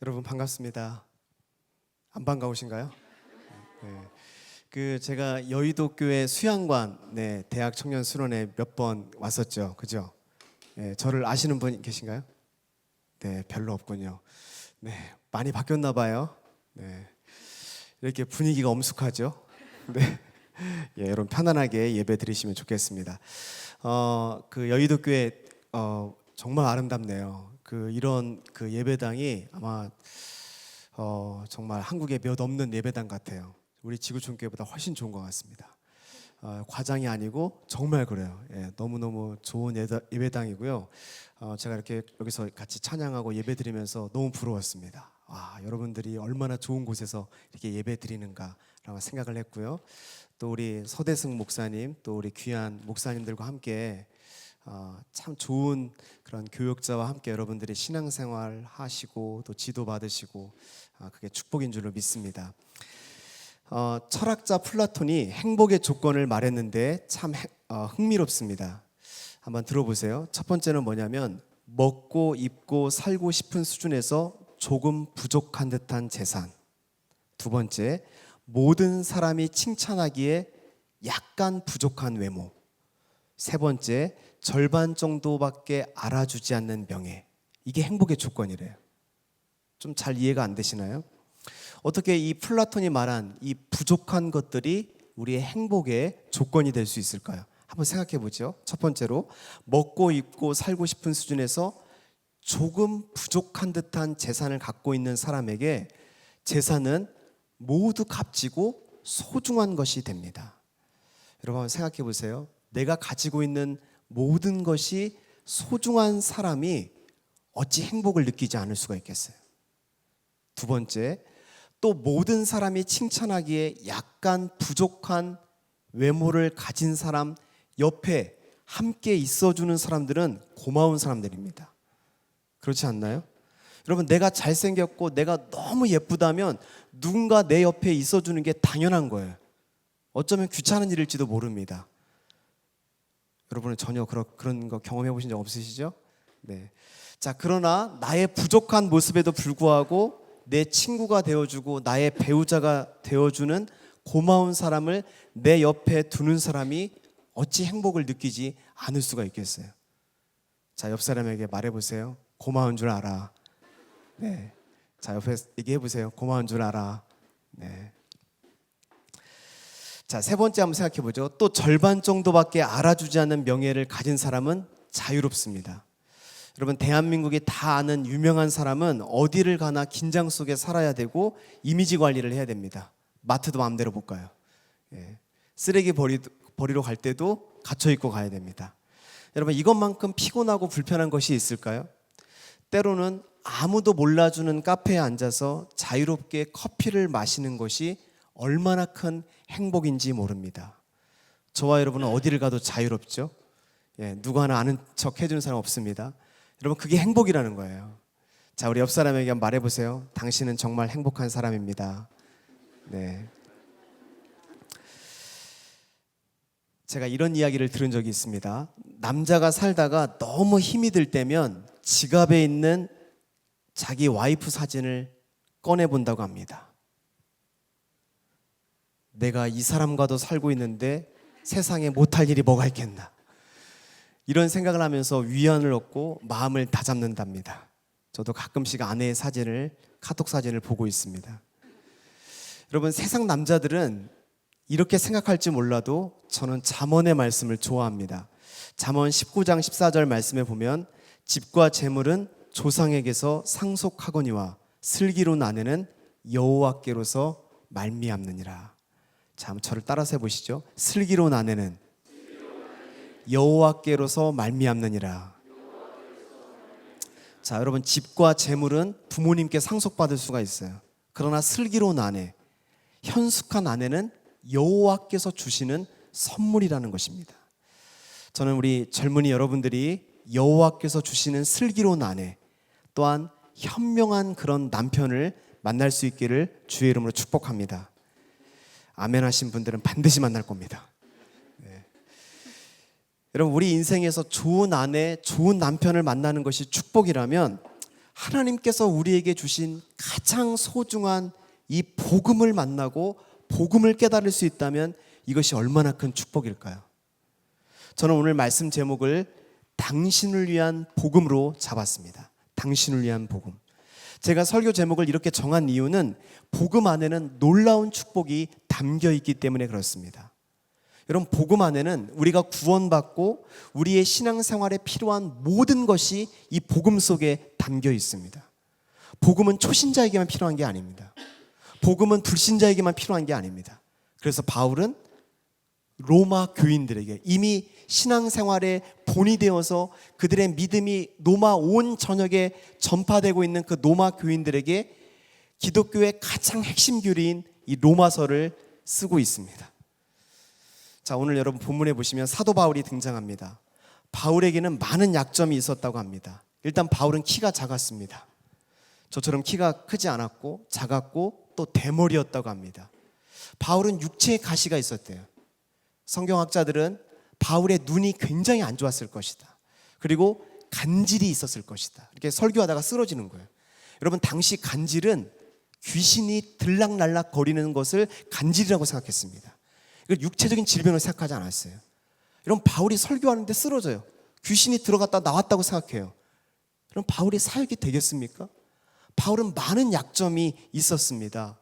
여러분 반갑습니다. 안 반가우신가요? 네. 제가 여의도 교회 수양관 대학 청년 수련회 몇 번 왔었죠, 그죠? 네, 저를 아시는 분 계신가요? 네, 별로 없군요. 네, 많이 바뀌었나 봐요. 네, 이렇게 분위기가 엄숙하죠. 네, 여러분 편안하게 예배 드리시면 좋겠습니다. 여의도 교회 정말 아름답네요. 이런 예배당이 아마 정말 한국에 몇 없는 예배당 같아요. 우리 지구촌 교회보다 훨씬 좋은 것 같습니다. 과장이 아니고 정말 그래요. 너무너무 좋은 예배당이고요. 제가 이렇게 여기서 같이 찬양하고 예배 드리면서 너무 부러웠습니다. 여러분들이 얼마나 좋은 곳에서 이렇게 예배 드리는가라고 생각을 했고요. 또 우리 서대승 목사님, 또 우리 귀한 목사님들과 함께 참 좋은 그런 교역자와 함께 여러분들이 신앙생활 하시고 또 지도 받으시고 그게 축복인 줄로 믿습니다. 철학자 플라톤이 행복의 조건을 말했는데 참 흥미롭습니다. 한번 들어보세요. 첫 번째는 뭐냐면 먹고 입고 살고 싶은 수준에서 조금 부족한 듯한 재산. 두 번째, 모든 사람이 칭찬하기에 약간 부족한 외모. 세 번째, 절반 정도밖에 알아주지 않는 명예. 이게 행복의 조건이래요. 좀 잘 이해가 안 되시나요? 어떻게 이 플라톤이 말한 이 부족한 것들이 우리의 행복의 조건이 될 수 있을까요? 한번 생각해 보죠. 첫 번째로 먹고 입고 살고 싶은 수준에서 조금 부족한 듯한 재산을 갖고 있는 사람에게 재산은 모두 값지고 소중한 것이 됩니다. 여러분 한번 생각해 보세요. 내가 가지고 있는 모든 것이 소중한 사람이 어찌 행복을 느끼지 않을 수가 있겠어요? 두 번째, 또 모든 사람이 칭찬하기에 약간 부족한 외모를 가진 사람 옆에 함께 있어주는 사람들은 고마운 사람들입니다. 그렇지 않나요? 여러분, 내가 잘생겼고 내가 너무 예쁘다면 누군가 내 옆에 있어주는 게 당연한 거예요. 어쩌면 귀찮은 일일지도 모릅니다. 여러분은 전혀 그런 거 경험해 보신 적 없으시죠? 네. 자, 그러나 나의 부족한 모습에도 불구하고 내 친구가 되어주고 나의 배우자가 되어주는 고마운 사람을 내 옆에 두는 사람이 어찌 행복을 느끼지 않을 수가 있겠어요? 자, 옆 사람에게 말해보세요. 고마운 줄 알아. 네. 자, 옆에 얘기해보세요. 고마운 줄 알아. 네. 자, 세 번째 한번 생각해 보죠. 또 절반 정도밖에 알아주지 않는 명예를 가진 사람은 자유롭습니다. 여러분, 대한민국이 다 아는 유명한 사람은 어디를 가나 긴장 속에 살아야 되고 이미지 관리를 해야 됩니다. 마트도 마음대로 못 가요. 쓰레기 버리러 갈 때도 갇혀 있고 가야 됩니다. 여러분, 이것만큼 피곤하고 불편한 것이 있을까요? 때로는 아무도 몰라주는 카페에 앉아서 자유롭게 커피를 마시는 것이 얼마나 큰 행복인지 모릅니다. 저와 여러분은 어디를 가도 자유롭죠? 누구 하나 아는 척 해주는 사람 없습니다. 여러분, 그게 행복이라는 거예요. 자, 우리 옆 사람에게 한번 말해보세요. 당신은 정말 행복한 사람입니다. 네. 제가 이런 이야기를 들은 적이 있습니다. 남자가 살다가 너무 힘이 들 때면 지갑에 있는 자기 와이프 사진을 꺼내본다고 합니다. 내가 이 사람과도 살고 있는데 세상에 못할 일이 뭐가 있겠나, 이런 생각을 하면서 위안을 얻고 마음을 다잡는답니다. 저도 가끔씩 아내의 사진을, 카톡 사진을 보고 있습니다. 여러분, 세상 남자들은 이렇게 생각할지 몰라도 저는 잠언의 말씀을 좋아합니다. 잠언 19장 14절 말씀에 보면 집과 재물은 조상에게서 상속하거니와 슬기로운 아내는 여호와께로서 말미암느니라. 자, 저를 따라서 해보시죠. 슬기로운 아내는 여호와께로서 말미암느니라. 자, 여러분, 집과 재물은 부모님께 상속받을 수가 있어요. 그러나 슬기로운 아내, 현숙한 아내는 여호와께서 주시는 선물이라는 것입니다. 저는 우리 젊은이 여러분들이 여호와께서 주시는 슬기로운 아내, 또한 현명한 그런 남편을 만날 수 있기를 주의 이름으로 축복합니다. 아멘 하신 분들은 반드시 만날 겁니다. 여러분, 우리 인생에서 좋은 아내, 좋은 남편을 만나는 것이 축복이라면 하나님께서 우리에게 주신 가장 소중한 이 복음을 만나고 복음을 깨달을 수 있다면 이것이 얼마나 큰 축복일까요? 저는 오늘 말씀 제목을 당신을 위한 복음으로 잡았습니다. 당신을 위한 복음. 제가 설교 제목을 이렇게 정한 이유는 복음 안에는 놀라운 축복이 담겨 있기 때문에 그렇습니다. 여러분, 복음 안에는 우리가 구원받고 우리의 신앙생활에 필요한 모든 것이 이 복음 속에 담겨 있습니다. 복음은 초신자에게만 필요한 게 아닙니다. 복음은 불신자에게만 필요한 게 아닙니다. 그래서 바울은 로마 교인들에게 이미 신앙생활에 본이 되어서 그들의 믿음이 로마 온 전역에 전파되고 있는 그 로마 교인들에게 기독교의 가장 핵심 교리인 이 로마서를 쓰고 있습니다. 자, 오늘 여러분 본문에 보시면 사도 바울이 등장합니다. 바울에게는 많은 약점이 있었다고 합니다. 일단 바울은 키가 작았습니다. 저처럼 키가 크지 않았고 작았고 또 대머리였다고 합니다. 바울은 육체에 가시가 있었대요. 성경학자들은 바울의 눈이 굉장히 안 좋았을 것이다. 그리고 간질이 있었을 것이다. 이렇게 설교하다가 쓰러지는 거예요. 여러분, 당시 간질은 귀신이 들락날락 거리는 것을 간질이라고 생각했습니다. 이걸 육체적인 질병을 생각하지 않았어요. 여러분, 바울이 설교하는데 쓰러져요. 귀신이 들어갔다 나왔다고 생각해요. 그럼 바울이 사역이 되겠습니까? 바울은 많은 약점이 있었습니다.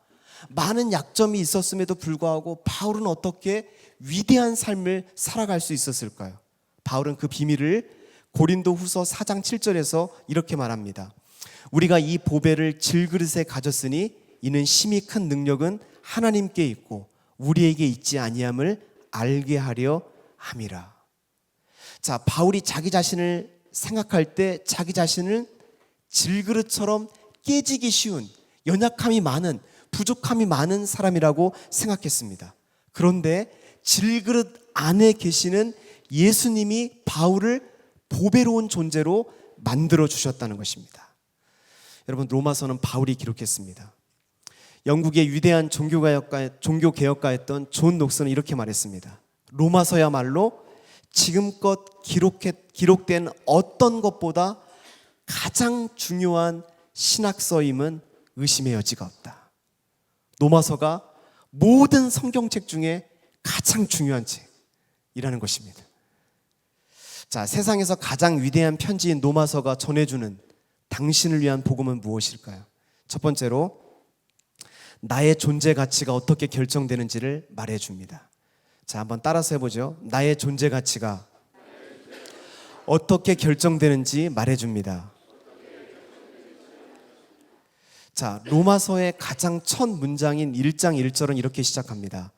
많은 약점이 있었음에도 불구하고 바울은 어떻게 위대한 삶을 살아갈 수 있었을까요? 바울은 그 비밀을 고린도후서 4장 7절에서 이렇게 말합니다. 우리가 이 보배를 질그릇에 가졌으니 이는 심히 큰 능력은 하나님께 있고 우리에게 있지 아니함을 알게 하려 함이라. 자, 바울이 자기 자신을 생각할 때 자기 자신을 질그릇처럼 깨지기 쉬운, 연약함이 많은, 부족함이 많은 사람이라고 생각했습니다. 그런데 질그릇 안에 계시는 예수님이 바울을 보배로운 존재로 만들어 주셨다는 것입니다. 여러분, 로마서는 바울이 기록했습니다. 영국의 위대한 종교개혁가였던 존 녹슨은 이렇게 말했습니다. 로마서야말로 지금껏 기록된 어떤 것보다 가장 중요한 신학서임은 의심의 여지가 없다. 로마서가 모든 성경책 중에 가장 중요한 책이라는 것입니다. 자, 세상에서 가장 위대한 편지인 로마서가 전해주는 당신을 위한 복음은 무엇일까요? 첫 번째로 나의 존재 가치가 어떻게 결정되는지를 말해줍니다. 자, 한번 따라서 해보죠. 나의 존재 가치가 어떻게 결정되는지 말해줍니다. 자, 로마서의 가장 첫 문장인 1장 1절은 이렇게 시작합니다.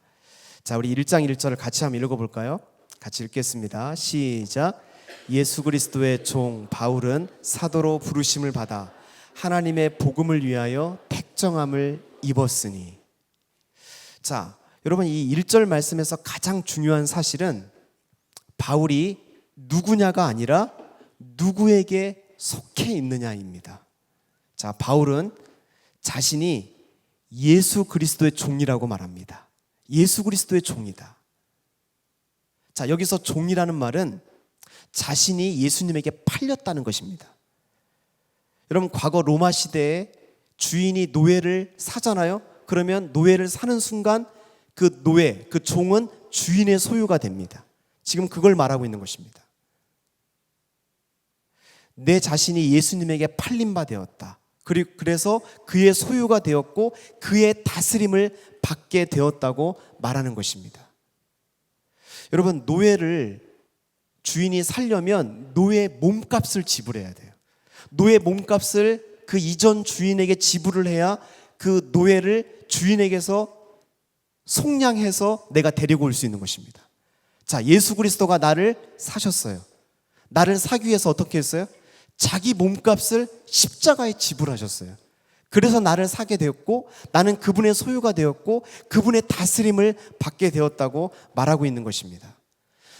자, 우리 1장 1절을 같이 한번 읽어볼까요? 같이 읽겠습니다. 시작. 예수 그리스도의 종 바울은 사도로 부르심을 받아 하나님의 복음을 위하여 택정함을 입었으니. 자, 여러분, 이 1절 말씀에서 가장 중요한 사실은 바울이 누구냐가 아니라 누구에게 속해 있느냐입니다. 자, 바울은 자신이 예수 그리스도의 종이라고 말합니다. 예수 그리스도의 종이다. 자, 여기서 종이라는 말은 자신이 예수님에게 팔렸다는 것입니다. 여러분, 과거 로마 시대에 주인이 노예를 사잖아요. 그러면 노예를 사는 순간 그 노예, 그 종은 주인의 소유가 됩니다. 지금 그걸 말하고 있는 것입니다. 내 자신이 예수님에게 팔린 바 되었다. 그래서 그의 소유가 되었고 그의 다스림을 받게 되었다고 말하는 것입니다. 여러분, 노예를 주인이 살려면 노예 몸값을 지불해야 돼요. 노예 몸값을 그 이전 주인에게 지불을 해야 그 노예를 주인에게서 속량해서 내가 데리고 올 수 있는 것입니다. 자, 예수 그리스도가 나를 사셨어요. 나를 사기 위해서 어떻게 했어요? 자기 몸값을 십자가에 지불하셨어요. 그래서 나를 사게 되었고 나는 그분의 소유가 되었고 그분의 다스림을 받게 되었다고 말하고 있는 것입니다.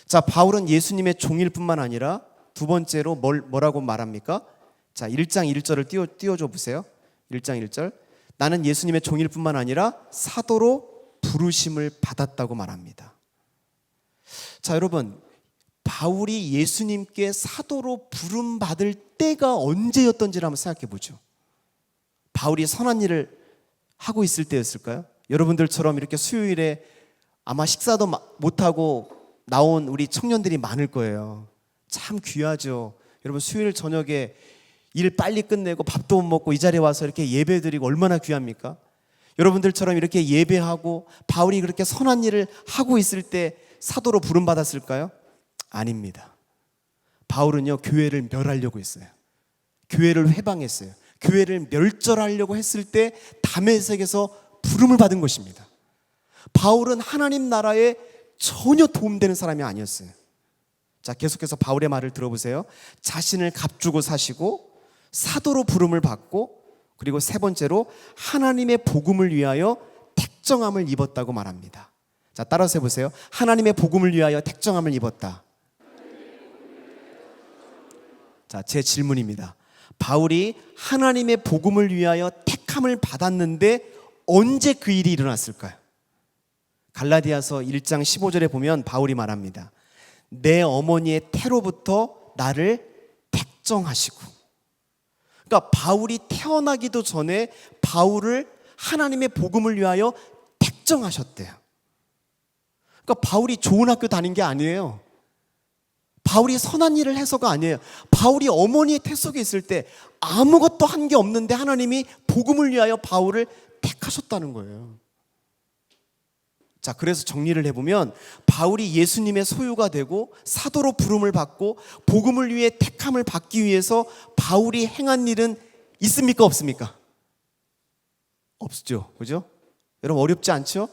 자, 바울은 예수님의 종일 뿐만 아니라 두 번째로 뭐라고 말합니까? 자, 1장 1절을 띄워줘 보세요. 1장 1절. 나는 예수님의 종일 뿐만 아니라 사도로 부르심을 받았다고 말합니다. 자, 여러분, 바울이 예수님께 사도로 부름받을 때가 언제였던지를 한번 생각해 보죠. 바울이 선한 일을 하고 있을 때였을까요? 여러분들처럼 이렇게 수요일에 아마 식사도 못하고 나온 우리 청년들이 많을 거예요. 참 귀하죠. 여러분 수요일 저녁에 일 빨리 끝내고 밥도 못 먹고 이 자리에 와서 이렇게 예배드리고 얼마나 귀합니까? 여러분들처럼 이렇게 예배하고 바울이 그렇게 선한 일을 하고 있을 때 사도로 부름받았을까요? 아닙니다. 바울은요, 교회를 멸하려고 했어요. 교회를 회방했어요. 교회를 멸절하려고 했을 때 다메섹에서 부름을 받은 것입니다. 바울은 하나님 나라에 전혀 도움되는 사람이 아니었어요. 자, 계속해서 바울의 말을 들어보세요. 자신을 값주고 사시고 사도로 부름을 받고, 그리고 세 번째로 하나님의 복음을 위하여 택정함을 입었다고 말합니다. 자, 따라서 해보세요. 하나님의 복음을 위하여 택정함을 입었다. 자, 제 질문입니다. 바울이 하나님의 복음을 위하여 택함을 받았는데 언제 그 일이 일어났을까요? 갈라디아서 1장 15절에 보면 바울이 말합니다. 내 어머니의 태로부터 나를 택정하시고. 그러니까 바울이 태어나기도 전에 바울을 하나님의 복음을 위하여 택정하셨대요. 그러니까 바울이 좋은 학교 다닌 게 아니에요. 바울이 선한 일을 해서가 아니에요. 바울이 어머니의 태 속에 있을 때 아무것도 한 게 없는데 하나님이 복음을 위하여 바울을 택하셨다는 거예요. 자, 그래서 정리를 해보면 바울이 예수님의 소유가 되고 사도로 부름을 받고 복음을 위해 택함을 받기 위해서 바울이 행한 일은 있습니까? 없습니까? 없죠. 그죠? 여러분 어렵지 않죠?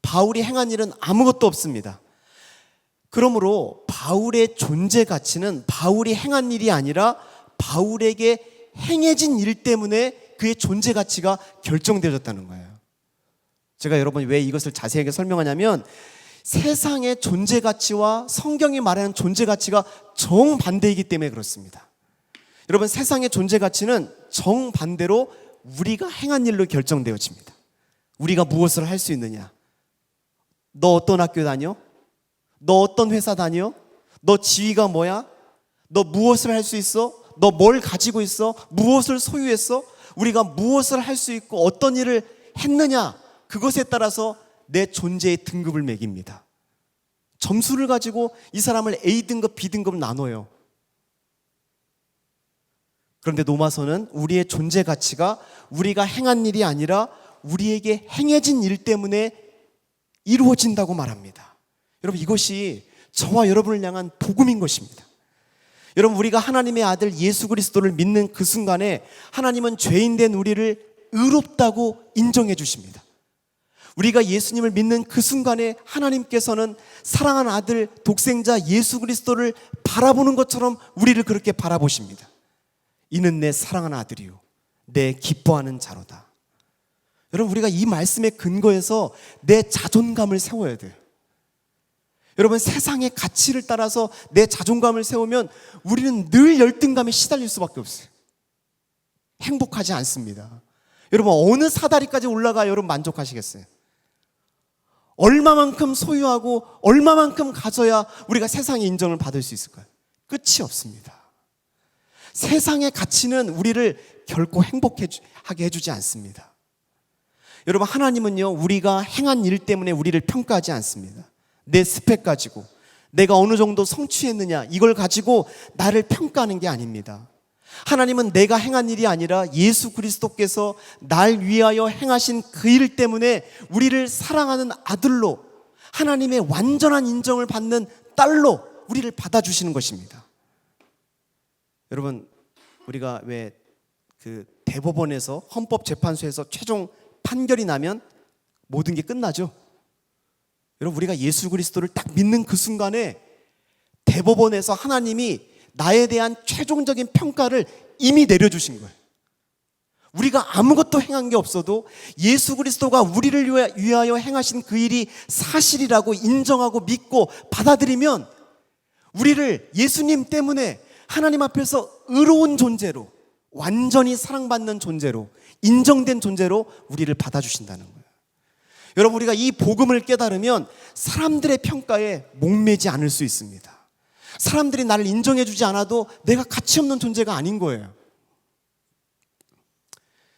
바울이 행한 일은 아무것도 없습니다. 그러므로 바울의 존재 가치는 바울이 행한 일이 아니라 바울에게 행해진 일 때문에 그의 존재 가치가 결정되어졌다는 거예요. 제가 여러분 왜 이것을 자세하게 설명하냐면 세상의 존재 가치와 성경이 말하는 존재 가치가 정반대이기 때문에 그렇습니다. 여러분 세상의 존재 가치는 정반대로 우리가 행한 일로 결정되어집니다. 우리가 무엇을 할 수 있느냐? 너 어떤 학교 다녀? 너 어떤 회사 다녀? 너 지위가 뭐야? 너 무엇을 할 수 있어? 너 뭘 가지고 있어? 무엇을 소유했어? 우리가 무엇을 할 수 있고 어떤 일을 했느냐? 그것에 따라서 내 존재의 등급을 매깁니다. 점수를 가지고 이 사람을 A등급, B등급 나눠요. 그런데 로마서는 우리의 존재 가치가 우리가 행한 일이 아니라 우리에게 행해진 일 때문에 이루어진다고 말합니다. 여러분 이것이 저와 여러분을 향한 복음인 것입니다. 여러분 우리가 하나님의 아들 예수 그리스도를 믿는 그 순간에 하나님은 죄인된 우리를 의롭다고 인정해 주십니다. 우리가 예수님을 믿는 그 순간에 하나님께서는 사랑하는 아들 독생자 예수 그리스도를 바라보는 것처럼 우리를 그렇게 바라보십니다. 이는 내 사랑하는 아들이요 내 기뻐하는 자로다. 여러분 우리가 이 말씀의 근거에서 내 자존감을 세워야 돼요. 여러분 세상의 가치를 따라서 내 자존감을 세우면 우리는 늘 열등감에 시달릴 수밖에 없어요. 행복하지 않습니다. 여러분 어느 사다리까지 올라가 여러분 만족하시겠어요? 얼마만큼 소유하고 얼마만큼 가져야 우리가 세상의 인정을 받을 수 있을까요? 끝이 없습니다. 세상의 가치는 우리를 결코 행복하게 해주지 않습니다. 여러분 하나님은요 우리가 행한 일 때문에 우리를 평가하지 않습니다. 내 스펙 가지고 내가 어느 정도 성취했느냐 이걸 가지고 나를 평가하는 게 아닙니다. 하나님은 내가 행한 일이 아니라 예수 그리스도께서 날 위하여 행하신 그 일 때문에 우리를 사랑하는 아들로 하나님의 완전한 인정을 받는 딸로 우리를 받아주시는 것입니다. 여러분 우리가 왜 그 대법원에서 헌법재판소에서 최종 판결이 나면 모든 게 끝나죠. 여러분 우리가 예수 그리스도를 딱 믿는 그 순간에 대법원에서 하나님이 나에 대한 최종적인 평가를 이미 내려주신 거예요. 우리가 아무것도 행한 게 없어도 예수 그리스도가 우리를 위하여 행하신 그 일이 사실이라고 인정하고 믿고 받아들이면 우리를 예수님 때문에 하나님 앞에서 의로운 존재로 완전히 사랑받는 존재로 인정된 존재로 우리를 받아주신다는 거예요. 여러분 우리가 이 복음을 깨달으면 사람들의 평가에 목매지 않을 수 있습니다. 사람들이 나를 인정해주지 않아도 내가 가치 없는 존재가 아닌 거예요.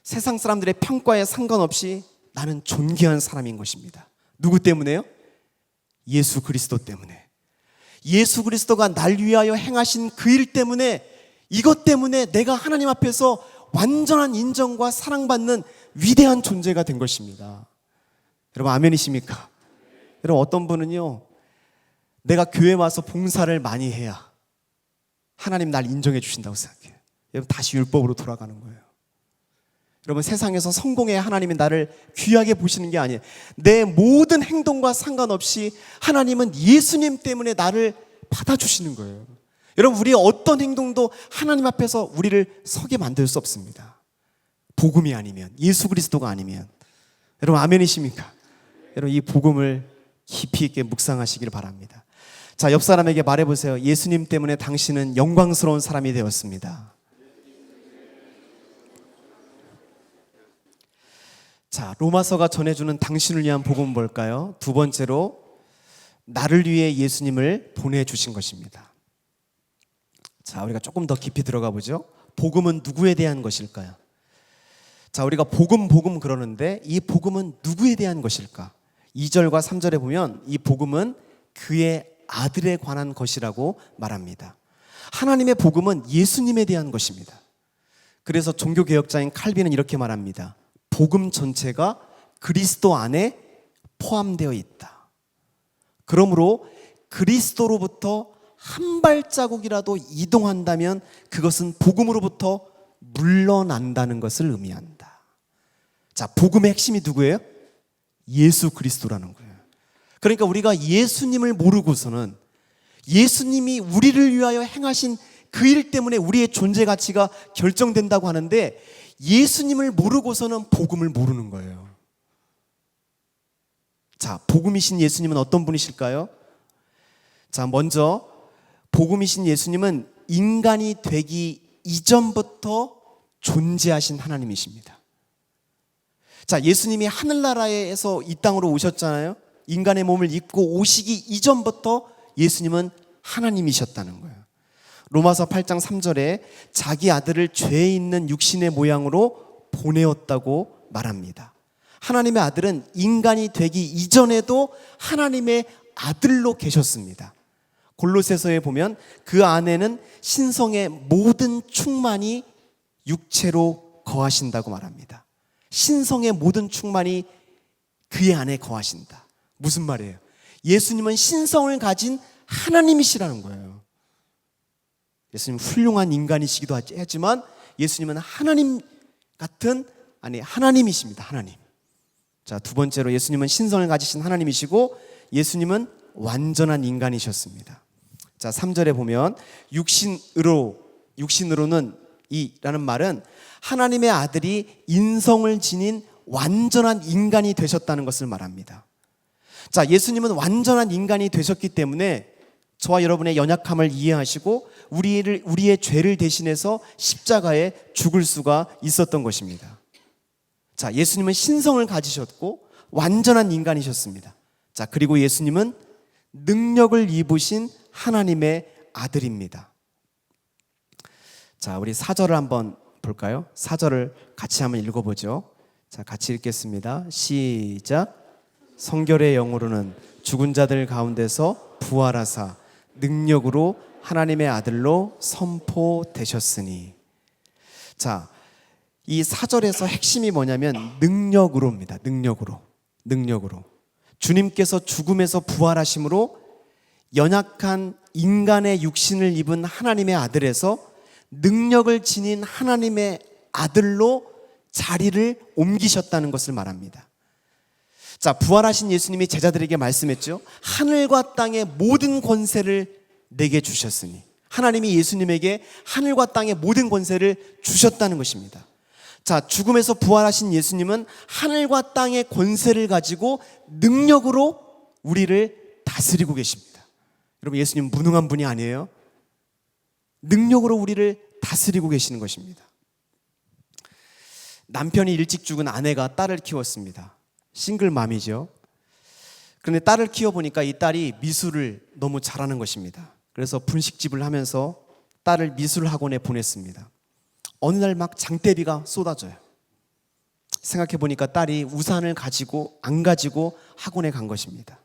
세상 사람들의 평가에 상관없이 나는 존귀한 사람인 것입니다. 누구 때문에요? 예수 그리스도 때문에. 예수 그리스도가 날 위하여 행하신 그 일 때문에, 이것 때문에 내가 하나님 앞에서 완전한 인정과 사랑받는 위대한 존재가 된 것입니다. 여러분 아멘이십니까? 여러분 어떤 분은요, 내가 교회 와서 봉사를 많이 해야 하나님 날 인정해 주신다고 생각해요. 여러분 다시 율법으로 돌아가는 거예요. 여러분 세상에서 성공해야 하나님이 나를 귀하게 보시는 게 아니에요. 내 모든 행동과 상관없이 하나님은 예수님 때문에 나를 받아주시는 거예요. 여러분 우리의 어떤 행동도 하나님 앞에서 우리를 서게 만들 수 없습니다. 복음이 아니면, 예수 그리스도가 아니면. 여러분 아멘이십니까? 여러분 이 복음을 깊이 있게 묵상하시길 바랍니다. 자, 옆 사람에게 말해보세요. 예수님 때문에 당신은 영광스러운 사람이 되었습니다. 자, 로마서가 전해주는 당신을 위한 복음은 뭘까요? 두 번째로 나를 위해 예수님을 보내주신 것입니다. 자, 우리가 조금 더 깊이 들어가 보죠. 복음은 누구에 대한 것일까요? 자, 우리가 복음 그러는데 이 복음은 누구에 대한 것일까? 2절과 3절에 보면 이 복음은 그의 아들에 관한 것이라고 말합니다. 하나님의 복음은 예수님에 대한 것입니다. 그래서 종교개혁자인 칼빈은 이렇게 말합니다. 복음 전체가 그리스도 안에 포함되어 있다. 그러므로 그리스도로부터 한 발자국이라도 이동한다면 그것은 복음으로부터 물러난다는 것을 의미한다. 자, 복음의 핵심이 누구예요? 예수 그리스도라는 거예요. 그러니까 우리가 예수님을 모르고서는, 예수님이 우리를 위하여 행하신 그 일 때문에 우리의 존재 가치가 결정된다고 하는데, 예수님을 모르고서는 복음을 모르는 거예요. 자, 복음이신 예수님은 어떤 분이실까요? 자, 먼저 복음이신 예수님은 인간이 되기 이전부터 존재하신 하나님이십니다. 자, 예수님이 하늘나라에서 이 땅으로 오셨잖아요. 인간의 몸을 입고 오시기 이전부터 예수님은 하나님이셨다는 거예요. 로마서 8장 3절에 자기 아들을 죄 있는 육신의 모양으로 보내었다고 말합니다. 하나님의 아들은 인간이 되기 이전에도 하나님의 아들로 계셨습니다. 골로새서에 보면 그 안에는 신성의 모든 충만이 육체로 거하신다고 말합니다. 신성의 모든 충만이 그의 안에 거하신다. 무슨 말이에요? 예수님은 신성을 가진 하나님이시라는 거예요. 예수님은 훌륭한 인간이시기도 하지만 예수님은 하나님 같은, 하나님이십니다. 하나님. 자, 두 번째로 예수님은 신성을 가지신 하나님이시고 예수님은 완전한 인간이셨습니다. 자, 3절에 보면 육신으로는 이라는 말은 하나님의 아들이 인성을 지닌 완전한 인간이 되셨다는 것을 말합니다. 자, 예수님은 완전한 인간이 되셨기 때문에 저와 여러분의 연약함을 이해하시고 우리의 죄를 대신해서 십자가에 죽을 수가 있었던 것입니다. 자, 예수님은 신성을 가지셨고 완전한 인간이셨습니다. 자, 그리고 예수님은 능력을 입으신 하나님의 아들입니다. 자, 우리 4절을 한번 볼까요? 4절을 같이 한번 읽어보죠. 자, 같이 읽겠습니다. 시작. 성결의 영으로는 죽은 자들 가운데서 부활하사 능력으로 하나님의 아들로 선포되셨으니. 자, 이 4절에서 핵심이 뭐냐면 능력으로입니다. 능력으로. 주님께서 죽음에서 부활하심으로 연약한 인간의 육신을 입은 하나님의 아들에서 능력을 지닌 하나님의 아들로 자리를 옮기셨다는 것을 말합니다. 자, 부활하신 예수님이 제자들에게 말씀했죠. 하늘과 땅의 모든 권세를 내게 주셨으니. 하나님이 예수님에게 하늘과 땅의 모든 권세를 주셨다는 것입니다. 자, 죽음에서 부활하신 예수님은 하늘과 땅의 권세를 가지고 능력으로 우리를 다스리고 계십니다. 여러분, 예수님 무능한 분이 아니에요. 능력으로 우리를 다스리고 계시는 것입니다. 남편이 일찍 죽은 아내가 딸을 키웠습니다. 싱글맘이죠. 그런데 딸을 키워보니까 이 딸이 미술을 너무 잘하는 것입니다. 그래서 분식집을 하면서 딸을 미술학원에 보냈습니다. 어느 날 막 장대비가 쏟아져요. 생각해 보니까 딸이 우산을 가지고 안 가지고 학원에 간 것입니다.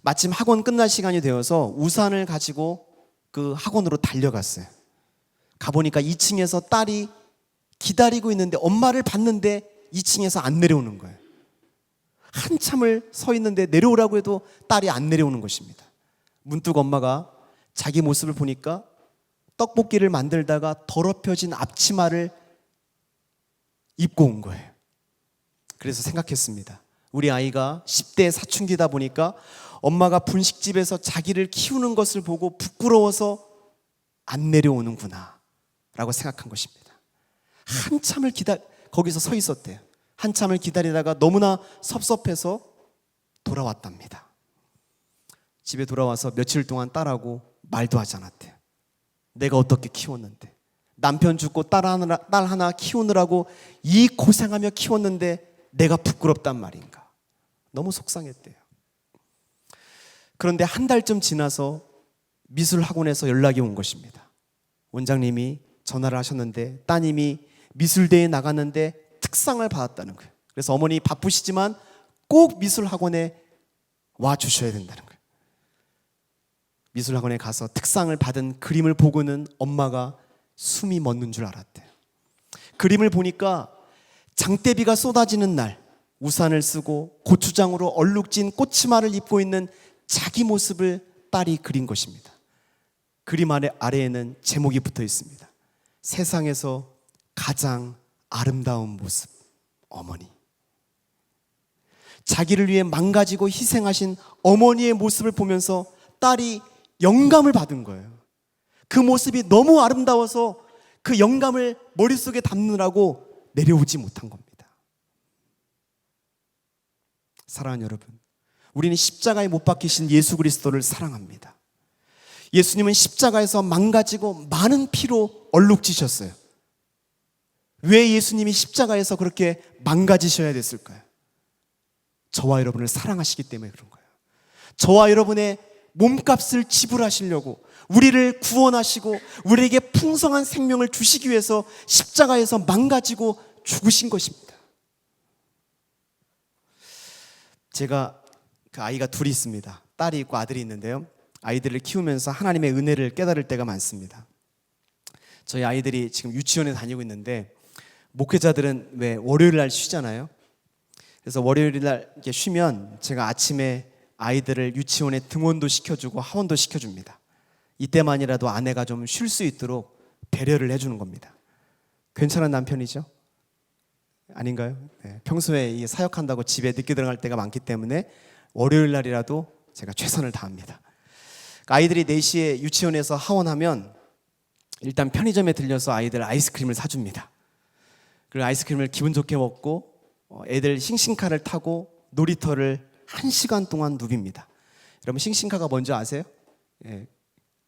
마침 학원 끝날 시간이 되어서 우산을 가지고 그 학원으로 달려갔어요. 가보니까 2층에서 딸이 기다리고 있는데, 엄마를 봤는데 2층에서 안 내려오는 거예요. 한참을 서 있는데 내려오라고 해도 딸이 안 내려오는 것입니다. 문득 엄마가 자기 모습을 보니까 떡볶이를 만들다가 더럽혀진 앞치마를 입고 온 거예요. 그래서 생각했습니다. 우리 아이가 10대 사춘기다 보니까 엄마가 분식집에서 자기를 키우는 것을 보고 부끄러워서 안 내려오는구나 라고 생각한 것입니다. 한참을 거기서 서 있었대요. 한참을 기다리다가 너무나 섭섭해서 돌아왔답니다. 집에 돌아와서 며칠 동안 딸하고 말도 하지 않았대요. 내가 어떻게 키웠는데, 남편 죽고 딸 하나 키우느라고 이 고생하며 키웠는데 내가 부끄럽단 말인가. 너무 속상했대요. 그런데 한 달쯤 지나서 미술학원에서 연락이 온 것입니다. 원장님이 전화를 하셨는데 따님이 미술대회에 나갔는데 특상을 받았다는 거예요. 그래서 어머니 바쁘시지만 꼭 미술학원에 와 주셔야 된다는 거예요. 미술학원에 가서 특상을 받은 그림을 보고는 엄마가 숨이 멎는 줄 알았대요. 그림을 보니까 장대비가 쏟아지는 날 우산을 쓰고 고추장으로 얼룩진 꽃치마를 입고 있는 자기 모습을 딸이 그린 것입니다. 그림 아래에는 제목이 붙어 있습니다. 세상에서 가장 아름다운 모습, 어머니. 자기를 위해 망가지고 희생하신 어머니의 모습을 보면서 딸이 영감을 받은 거예요. 그 모습이 너무 아름다워서 그 영감을 머릿속에 담느라고 내려오지 못한 겁니다. 사랑하는 여러분, 우리는 십자가에 못 박히신 예수 그리스도를 사랑합니다. 예수님은 십자가에서 망가지고 많은 피로 얼룩지셨어요. 왜 예수님이 십자가에서 그렇게 망가지셔야 됐을까요? 저와 여러분을 사랑하시기 때문에 그런 거예요. 저와 여러분의 몸값을 지불하시려고, 우리를 구원하시고 우리에게 풍성한 생명을 주시기 위해서 십자가에서 망가지고 죽으신 것입니다. 제가 그 아이가 둘이 있습니다. 딸이 있고 아들이 있는데요, 아이들을 키우면서 하나님의 은혜를 깨달을 때가 많습니다. 저희 아이들이 지금 유치원에 다니고 있는데, 목회자들은 왜 월요일 날 쉬잖아요. 그래서 월요일 날 이렇게 쉬면 제가 아침에 아이들을 유치원에 등원도 시켜주고 하원도 시켜줍니다. 이때만이라도 아내가 좀 쉴 수 있도록 배려를 해주는 겁니다. 괜찮은 남편이죠? 아닌가요? 네. 평소에 이 사역한다고 집에 늦게 들어갈 때가 많기 때문에 월요일 날이라도 제가 최선을 다합니다. 아이들이 4시에 유치원에서 하원하면 일단 편의점에 들려서 아이들 아이스크림을 사줍니다. 그리고 아이스크림을 기분 좋게 먹고 애들 싱싱카를 타고 놀이터를 1시간 동안 누빕니다. 여러분, 싱싱카가 뭔지 아세요? 예,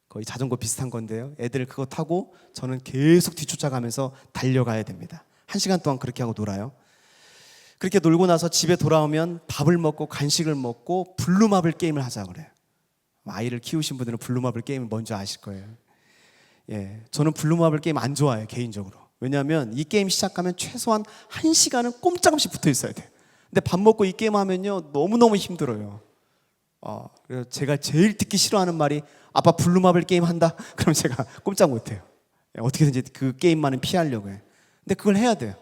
거의 자전거 비슷한 건데요, 애들 그거 타고 저는 계속 뒤쫓아가면서 달려가야 됩니다. 1시간 동안 그렇게 하고 놀아요. 그렇게 놀고 나서 집에 돌아오면 밥을 먹고 간식을 먹고 블루마블 게임을 하자 그래요. 아이를 키우신 분들은 블루마블 게임을 뭔지 아실 거예요. 예, 저는 블루마블 게임 안 좋아해요, 개인적으로. 왜냐하면 이 게임 시작하면 최소한 1시간은 꼼짝없이 붙어 있어야 돼요. 근데 밥 먹고 이 게임 하면요, 너무너무 힘들어요. 그래서 제가 제일 듣기 싫어하는 말이, 아빠 블루마블 게임 한다? 그럼 제가 꼼짝 못해요. 어떻게든지 그 게임만은 피하려고 해요. 근데 그걸 해야 돼요.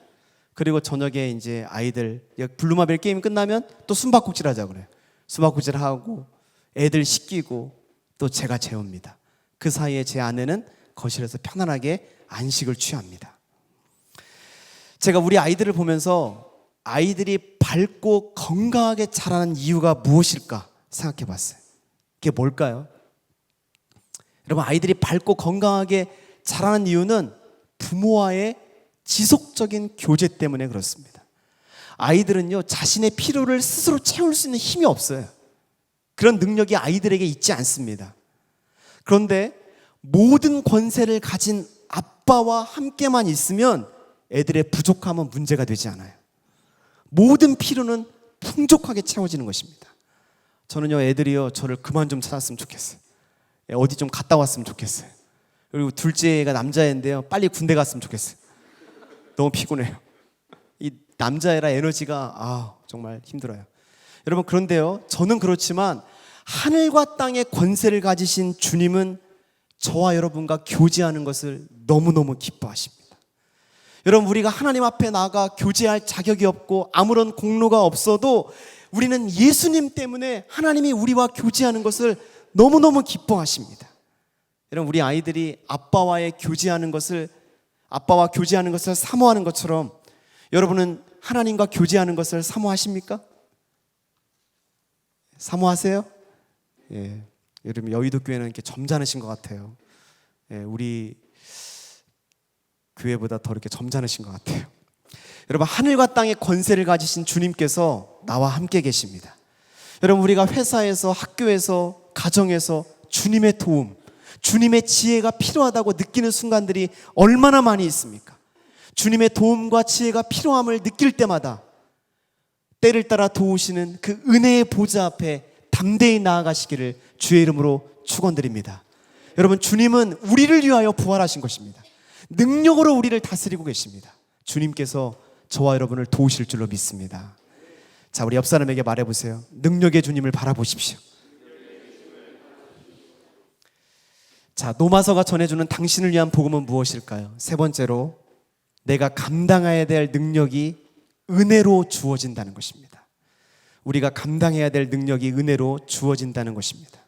그리고 저녁에 이제 아이들 블루마블 게임 끝나면 또 숨바꼭질 하자 그래요. 숨바꼭질 하고 애들 씻기고 또 제가 재웁니다. 그 사이에 제 아내는 거실에서 편안하게 안식을 취합니다. 제가 우리 아이들을 보면서 아이들이 밝고 건강하게 자라는 이유가 무엇일까 생각해 봤어요. 그게 뭘까요? 여러분, 아이들이 밝고 건강하게 자라는 이유는 부모와의 지속적인 교제 때문에 그렇습니다. 아이들은요, 자신의 필요를 스스로 채울 수 있는 힘이 없어요. 그런 능력이 아이들에게 있지 않습니다. 그런데 모든 권세를 가진 아빠와 함께만 있으면 애들의 부족함은 문제가 되지 않아요. 모든 필요는 풍족하게 채워지는 것입니다. 저는요, 애들이요, 저를 그만 좀 찾았으면 좋겠어요. 어디 좀 갔다 왔으면 좋겠어요. 그리고 둘째가 남자애인데요, 빨리 군대 갔으면 좋겠어요. 너무 피곤해요. 이 남자애라 에너지가 정말 힘들어요. 여러분, 그런데요, 저는 그렇지만 하늘과 땅의 권세를 가지신 주님은 저와 여러분과 교제하는 것을 너무너무 기뻐하십니다. 여러분, 우리가 하나님 앞에 나가 교제할 자격이 없고 아무런 공로가 없어도 우리는 예수님 때문에 하나님이 우리와 교제하는 것을 너무너무 기뻐하십니다. 여러분, 우리 아이들이 아빠와 교제하는 것을 사모하는 것처럼 여러분은 하나님과 교제하는 것을 사모하십니까? 사모하세요? 예. 여러분, 여의도 교회는 이렇게 점잖으신 것 같아요. 예, 우리 교회보다 더 이렇게 점잖으신 것 같아요. 여러분, 하늘과 땅의 권세를 가지신 주님께서 나와 함께 계십니다. 여러분, 우리가 회사에서, 학교에서, 가정에서 주님의 도움, 주님의 지혜가 필요하다고 느끼는 순간들이 얼마나 많이 있습니까? 주님의 도움과 지혜가 필요함을 느낄 때마다 때를 따라 도우시는 그 은혜의 보좌 앞에 담대히 나아가시기를 주의 이름으로 축원드립니다. 여러분, 주님은 우리를 위하여 부활하신 것입니다. 능력으로 우리를 다스리고 계십니다. 주님께서 저와 여러분을 도우실 줄로 믿습니다. 자, 우리 옆 사람에게 말해보세요. 능력의 주님을 바라보십시오. 자, 노마서가 전해주는 당신을 위한 복음은 무엇일까요? 세 번째로, 내가 감당해야 될 능력이 은혜로 주어진다는 것입니다. 우리가 감당해야 될 능력이 은혜로 주어진다는 것입니다.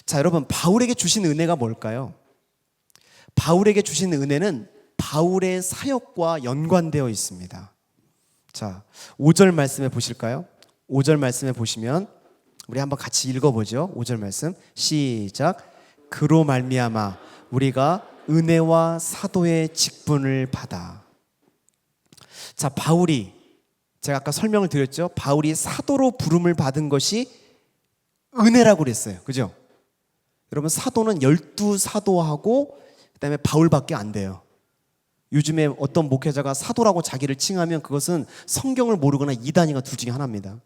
자, 여러분, 바울에게 주신 은혜가 뭘까요? 바울에게 주신 은혜는 바울의 사역과 연관되어 있습니다. 자, 5절 말씀에 보실까요? 5절 말씀에 보시면 우리 한번 같이 읽어보죠. 5절 말씀 시작. 그로 말미암아 우리가 은혜와 사도의 직분을 받아. 자, 바울이, 제가 아까 설명을 드렸죠. 바울이 사도로 부름을 받은 것이 은혜라고 그랬어요. 그죠? 여러분, 사도는 12사도하고 그다음에 바울밖에 안 돼요. 요즘에 어떤 목회자가 사도라고 자기를 칭하면 그것은 성경을 모르거나 이단이가 둘 중에 하나입니다.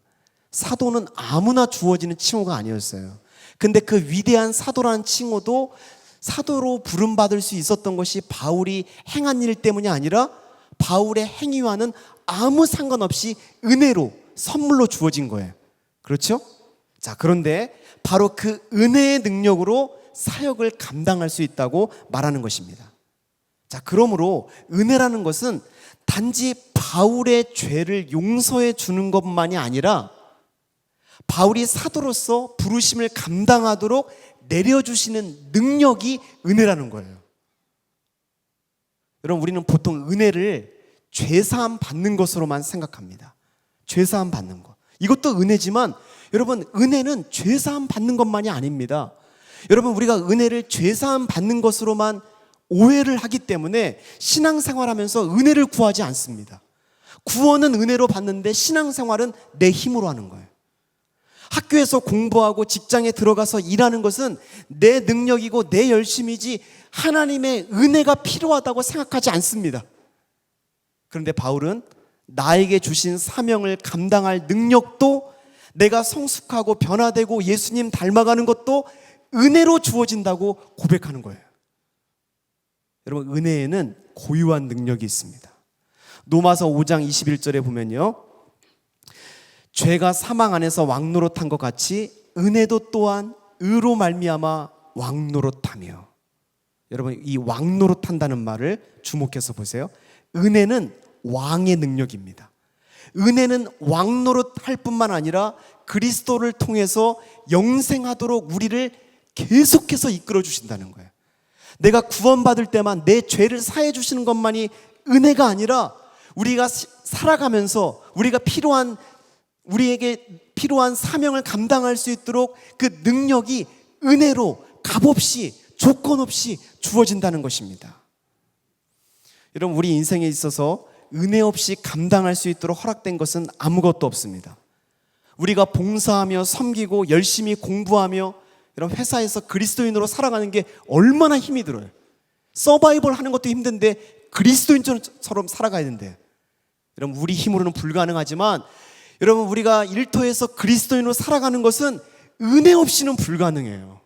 사도는 아무나 주어지는 칭호가 아니었어요. 근데 그 위대한 사도라는 칭호도 사도로 부름받을 수 있었던 것이 바울이 행한 일 때문이 아니라 바울의 행위와는 아무 상관없이 은혜로, 선물로 주어진 거예요. 그렇죠? 자, 그런데 바로 그 은혜의 능력으로 사역을 감당할 수 있다고 말하는 것입니다. 자, 그러므로 은혜라는 것은 단지 바울의 죄를 용서해 주는 것만이 아니라 바울이 사도로서 부르심을 감당하도록 내려주시는 능력이 은혜라는 거예요. 여러분, 우리는 보통 은혜를 죄사함 받는 것으로만 생각합니다. 죄사함 받는 것, 이것도 은혜지만 여러분, 은혜는 죄사함 받는 것만이 아닙니다. 여러분, 우리가 은혜를 죄사함 받는 것으로만 오해를 하기 때문에 신앙생활하면서 은혜를 구하지 않습니다. 구원은 은혜로 받는데 신앙생활은 내 힘으로 하는 거예요. 학교에서 공부하고 직장에 들어가서 일하는 것은 내 능력이고 내 열심이지 하나님의 은혜가 필요하다고 생각하지 않습니다. 그런데 바울은 나에게 주신 사명을 감당할 능력도, 내가 성숙하고 변화되고 예수님 닮아가는 것도 은혜로 주어진다고 고백하는 거예요. 여러분, 은혜에는 고유한 능력이 있습니다. 로마서 5장 21절에 보면요, 죄가 사망 안에서 왕노릇한 것 같이 은혜도 또한 의로 말미암아 왕노릇하며. 여러분, 이 왕노릇한다는 말을 주목해서 보세요. 은혜는 왕의 능력입니다. 은혜는 왕노릇할 뿐만 아니라 그리스도를 통해서 영생하도록 우리를 계속해서 이끌어 주신다는 거예요. 내가 구원받을 때만 내 죄를 사해 주시는 것만이 은혜가 아니라 우리가 살아가면서 우리에게 필요한 사명을 감당할 수 있도록 그 능력이 은혜로 값없이, 조건 없이 주어진다는 것입니다. 여러분, 우리 인생에 있어서 은혜 없이 감당할 수 있도록 허락된 것은 아무것도 없습니다. 우리가 봉사하며 섬기고 열심히 공부하며 이런 회사에서 그리스도인으로 살아가는 게 얼마나 힘이 들어요. 서바이벌 하는 것도 힘든데 그리스도인처럼 살아가야 되는데, 여러분, 우리 힘으로는 불가능하지만 여러분, 우리가 일터에서 그리스도인으로 살아가는 것은 은혜 없이는 불가능해요.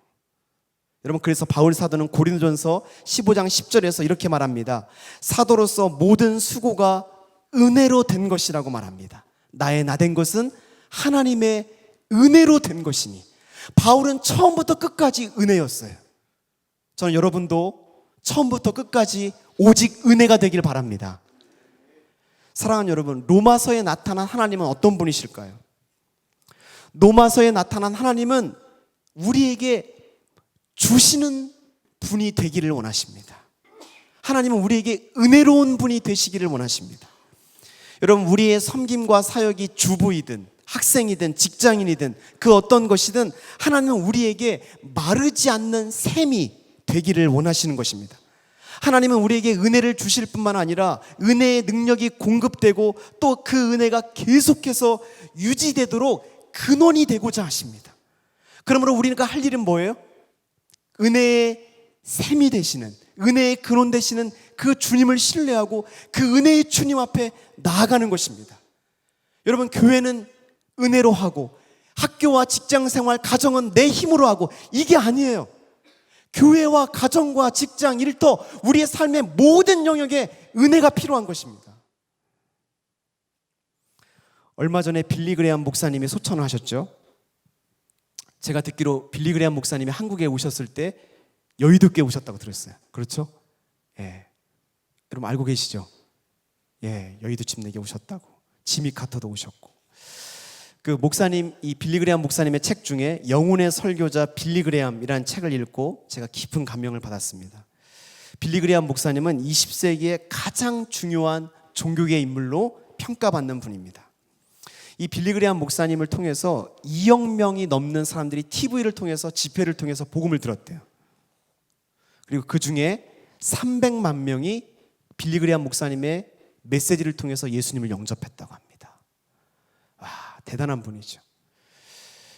여러분, 그래서 바울 사도는 고린도전서 15장 10절에서 이렇게 말합니다. 사도로서 모든 수고가 은혜로 된 것이라고 말합니다. 나의 나된 것은 하나님의 은혜로 된 것이니. 바울은 처음부터 끝까지 은혜였어요. 저는 여러분도 처음부터 끝까지 오직 은혜가 되길 바랍니다. 사랑하는 여러분, 로마서에 나타난 하나님은 어떤 분이실까요? 로마서에 나타난 하나님은 우리에게 주시는 분이 되기를 원하십니다. 하나님은 우리에게 은혜로운 분이 되시기를 원하십니다. 여러분, 우리의 섬김과 사역이 주부이든 학생이든 직장인이든 그 어떤 것이든 하나님은 우리에게 마르지 않는 샘이 되기를 원하시는 것입니다. 하나님은 우리에게 은혜를 주실 뿐만 아니라 은혜의 능력이 공급되고 또 그 은혜가 계속해서 유지되도록 근원이 되고자 하십니다. 그러므로 우리가 할 일은 뭐예요? 은혜의 샘이 되시는, 은혜의 근원 되시는 그 주님을 신뢰하고 그 은혜의 주님 앞에 나아가는 것입니다. 여러분, 교회는 은혜로 하고 학교와 직장생활, 가정은 내 힘으로 하고, 이게 아니에요. 교회와 가정과 직장, 일터, 우리의 삶의 모든 영역에 은혜가 필요한 것입니다. 얼마 전에 빌리 그레이엄 목사님이 소천을 하셨죠. 제가 듣기로 빌리 그레이엄 목사님이 한국에 오셨을 때 여의도께 오셨다고 들었어요. 그렇죠? 예. 여러분 알고 계시죠? 예, 여의도 침례에 오셨다고. 지미 카터도 오셨고. 그 목사님, 이 빌리 그레이엄 목사님의 책 중에 영혼의 설교자 빌리 그레이엄이라는 책을 읽고 제가 깊은 감명을 받았습니다. 빌리 그레이엄 목사님은 20세기의 가장 중요한 종교계 인물로 평가받는 분입니다. 이 빌리 그레이엄 목사님을 통해서 2억 명이 넘는 사람들이 TV를 통해서, 집회를 통해서 복음을 들었대요. 그리고 그 중에 300만 명이 빌리 그레이엄 목사님의 메시지를 통해서 예수님을 영접했다고 합니다. 와, 대단한 분이죠.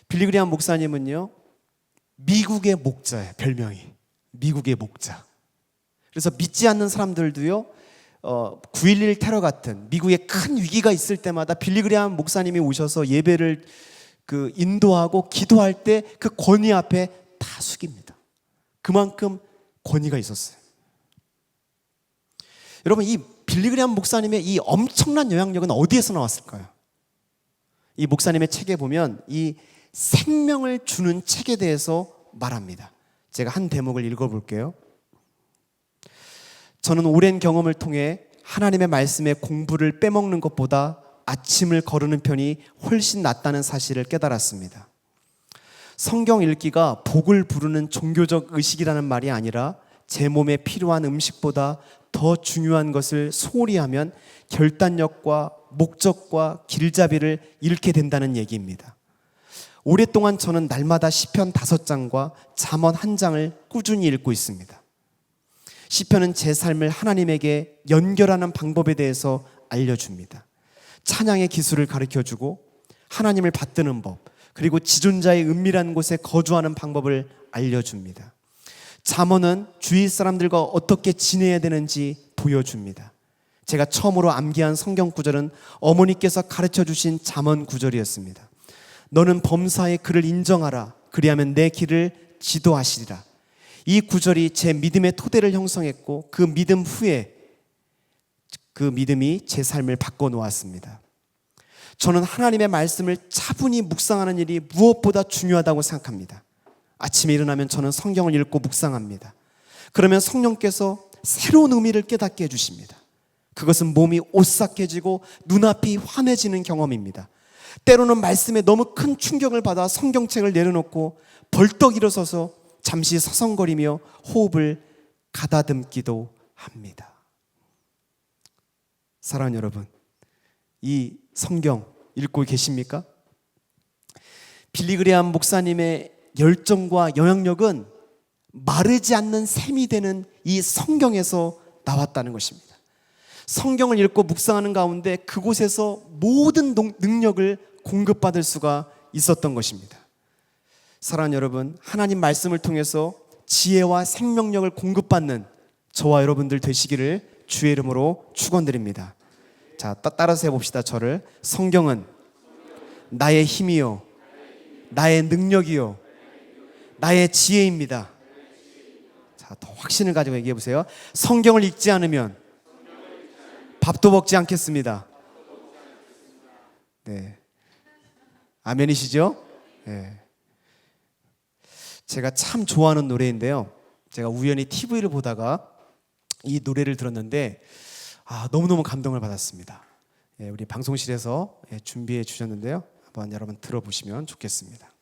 빌리 그레이엄 목사님은요, 미국의 목자예요. 별명이 미국의 목자. 그래서 믿지 않는 사람들도요, 9.11 테러 같은 미국의 큰 위기가 있을 때마다 빌리 그레이엄 목사님이 오셔서 예배를 인도하고 기도할 때 그 권위 앞에 다 숙입니다. 그만큼 권위가 있었어요. 여러분, 이 빌리 그레이엄 목사님의 이 엄청난 영향력은 어디에서 나왔을까요? 이 목사님의 책에 보면 이 생명을 주는 책에 대해서 말합니다. 제가 한 대목을 읽어볼게요. 저는 오랜 경험을 통해 하나님의 말씀의 공부를 빼먹는 것보다 아침을 거르는 편이 훨씬 낫다는 사실을 깨달았습니다. 성경 읽기가 복을 부르는 종교적 의식이라는 말이 아니라 제 몸에 필요한 음식보다 더 중요한 것을 소홀히 하면 결단력과 목적과 길잡이를 잃게 된다는 얘기입니다. 오랫동안 저는 날마다 시편 5장과 잠언 1장을 꾸준히 읽고 있습니다. 시편은 제 삶을 하나님에게 연결하는 방법에 대해서 알려줍니다. 찬양의 기술을 가르쳐주고 하나님을 받드는 법, 그리고 지존자의 은밀한 곳에 거주하는 방법을 알려줍니다. 잠언은 주위 사람들과 어떻게 지내야 되는지 보여줍니다. 제가 처음으로 암기한 성경 구절은 어머니께서 가르쳐주신 잠언 구절이었습니다. 너는 범사의 그를 인정하라. 그리하면 내 길을 지도하시리라. 이 구절이 제 믿음의 토대를 형성했고 그 믿음 후에 그 믿음이 제 삶을 바꿔놓았습니다. 저는 하나님의 말씀을 차분히 묵상하는 일이 무엇보다 중요하다고 생각합니다. 아침에 일어나면 저는 성경을 읽고 묵상합니다. 그러면 성령께서 새로운 의미를 깨닫게 해주십니다. 그것은 몸이 오싹해지고 눈앞이 환해지는 경험입니다. 때로는 말씀에 너무 큰 충격을 받아 성경책을 내려놓고 벌떡 일어서서 잠시 서성거리며 호흡을 가다듬기도 합니다. 사랑하는 여러분, 이 성경 읽고 계십니까? 빌리 그레이엄 목사님의 열정과 영향력은 마르지 않는 샘이 되는 이 성경에서 나왔다는 것입니다. 성경을 읽고 묵상하는 가운데 그곳에서 모든 능력을 공급받을 수가 있었던 것입니다. 사랑하는 여러분, 하나님 말씀을 통해서 지혜와 생명력을 공급받는 저와 여러분들 되시기를 주의 이름으로 축원드립니다. 자, 따라서 해봅시다. 저를. 성경은 나의 힘이요, 나의 능력이요, 나의 지혜입니다. 자, 더 확신을 가지고 얘기해 보세요. 성경을 읽지 않으면 밥도 먹지 않겠습니다. 네. 아멘이시죠? 네. 제가 참 좋아하는 노래인데요. 제가 우연히 TV를 보다가 이 노래를 들었는데 너무너무 감동을 받았습니다. 예, 우리 방송실에서 준비해 주셨는데요. 한번 여러분 들어보시면 좋겠습니다.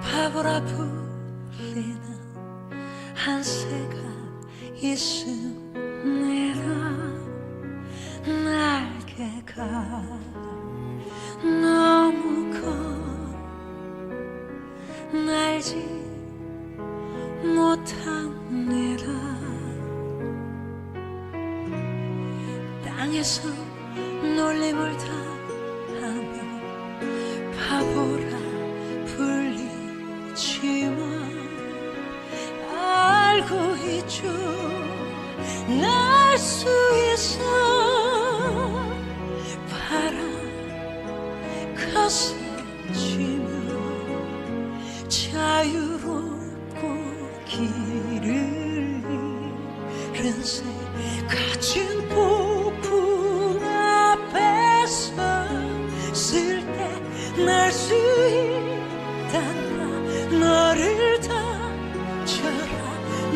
바보라 불리는 한 새가 있습니다. 날개가 너무 커 날지 못합니다. 땅에서 놀림을 당하며 바보라 불리지만 알고 있죠. 날 수 있어. 바람 거세지며 자유롭고 길을 잃은 새 가진 폭풍 앞에서 쓸 때 날 수 있단다. 너를 던져라.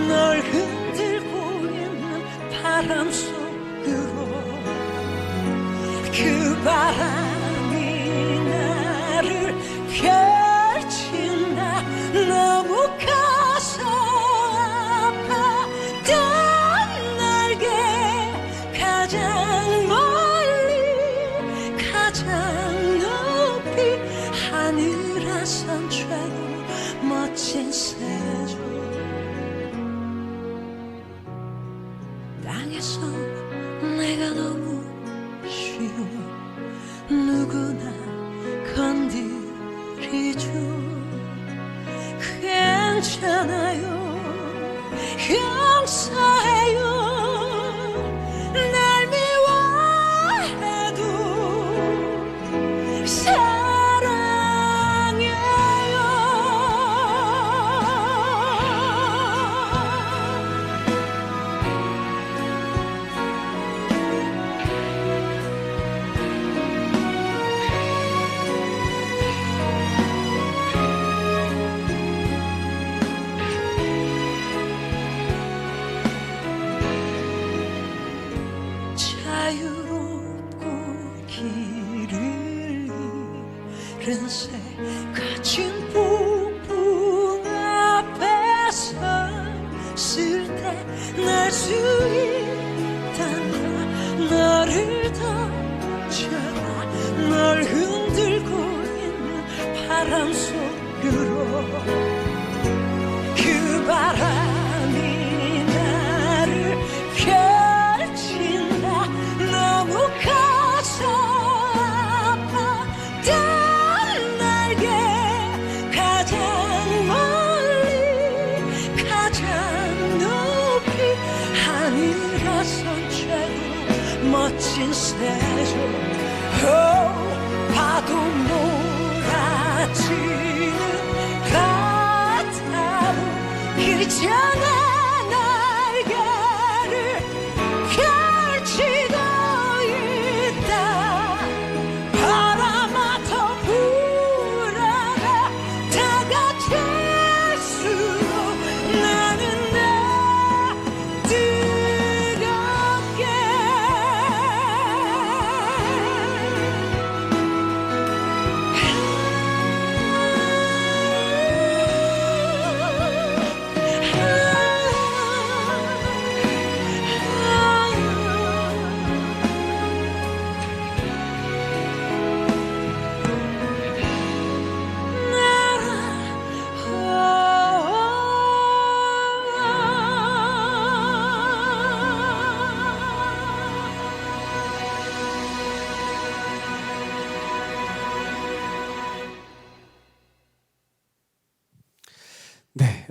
널 흔들고 있는 바람 속으로. 그 바람이 나를 펼친다. 너무 커서 아파. 단 날개 가장 멀리 가장 높이 하늘아 산채로 멋진 새죠. 땅에서 내가 너무 쉬워 누구나 건드리죠. 괜찮아요. 용서해요. 날 미워해도 사랑해요. 자유롭고 길을 잃은 새 가진 폭풍 앞에서 쓸 때 날 수 있단다. 너를 던져라. 널 흔들고 있는 바람 속으로. 그 바람이 나를 펼친다. 너무 커서 아파. 단 날개 가장 멀리 가장 높이 하늘아 산채로 멋진 새죠. 파도 몰아치는 바다로 길잖아. 날개를 펼치고 있다. 바람아 더 불어라. 다가될수록 나는 나 뜨겁게.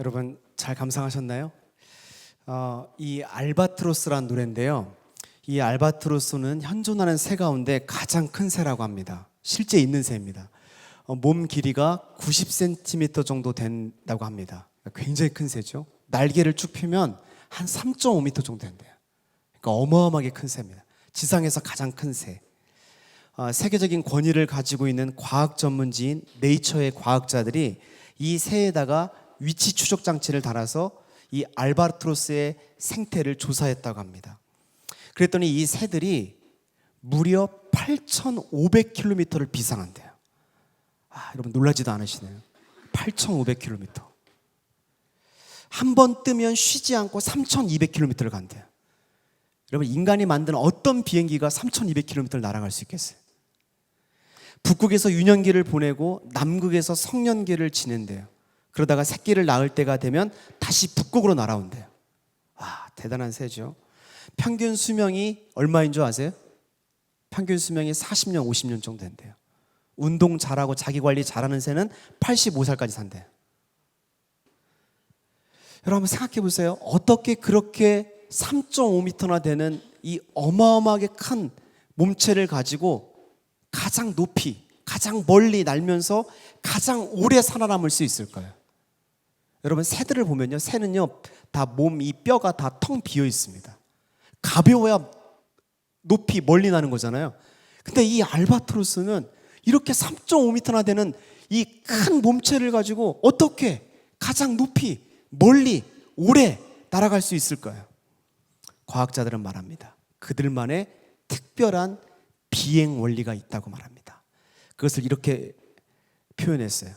여러분 잘 감상하셨나요? 이 알바트로스란 노래인데요. 이 알바트로스는 현존하는 새 가운데 가장 큰 새라고 합니다. 실제 있는 새입니다. 몸 길이가 90cm 정도 된다고 합니다. 굉장히 큰 새죠. 날개를 쭉 펴면 한 3.5m 정도 된대요. 그러니까 어마어마하게 큰 새입니다. 지상에서 가장 큰 새. 세계적인 권위를 가지고 있는 과학 전문지인 네이처의 과학자들이 이 새에다가 위치 추적 장치를 달아서 이 알바트로스의 생태를 조사했다고 합니다. 그랬더니 이 새들이 무려 8,500km를 비상한대요. 여러분 놀라지도 않으시네요. 8,500km. 한 번 뜨면 쉬지 않고 3,200km를 간대요. 여러분 인간이 만든 어떤 비행기가 3,200km를 날아갈 수 있겠어요? 북극에서 유년기를 보내고 남극에서 성년기를 지낸대요. 그러다가 새끼를 낳을 때가 되면 다시 북극으로 날아온대요. 대단한 새죠. 평균 수명이 얼마인 줄 아세요? 평균 수명이 40년, 50년 정도 된대요. 운동 잘하고 자기 관리 잘하는 새는 85살까지 산대요. 여러분 한번 생각해 보세요. 어떻게 그렇게 3.5m나 되는 이 어마어마하게 큰 몸체를 가지고 가장 높이, 가장 멀리 날면서 가장 오래 살아남을 수 있을까요? 여러분 새들을 보면요, 새는요 다 몸 이 뼈가 다 텅 비어 있습니다. 가벼워야 높이 멀리 나는 거잖아요. 근데 이 알바트로스는 이렇게 3.5m나 되는 이 큰 몸체를 가지고 어떻게 가장 높이 멀리 오래 날아갈 수 있을까요? 과학자들은 말합니다. 그들만의 특별한 비행 원리가 있다고 말합니다. 그것을 이렇게 표현했어요.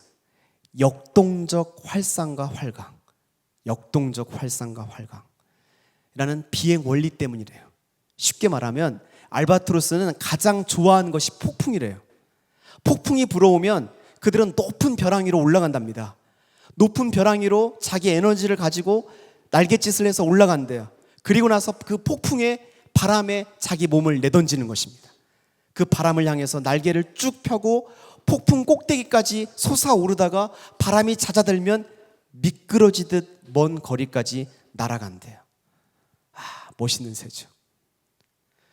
역동적 활상과 활강. 역동적 활상과 활강이라는 비행 원리 때문이래요. 쉽게 말하면 알바트로스는 가장 좋아하는 것이 폭풍이래요. 폭풍이 불어오면 그들은 높은 벼랑 위로 올라간답니다. 높은 벼랑 위로 자기 에너지를 가지고 날갯짓을 해서 올라간대요. 그리고 나서 그 폭풍의 바람에 자기 몸을 내던지는 것입니다. 그 바람을 향해서 날개를 쭉 펴고 폭풍 꼭대기까지 솟아오르다가 바람이 잦아들면 미끄러지듯 먼 거리까지 날아간대요. 멋있는 새죠.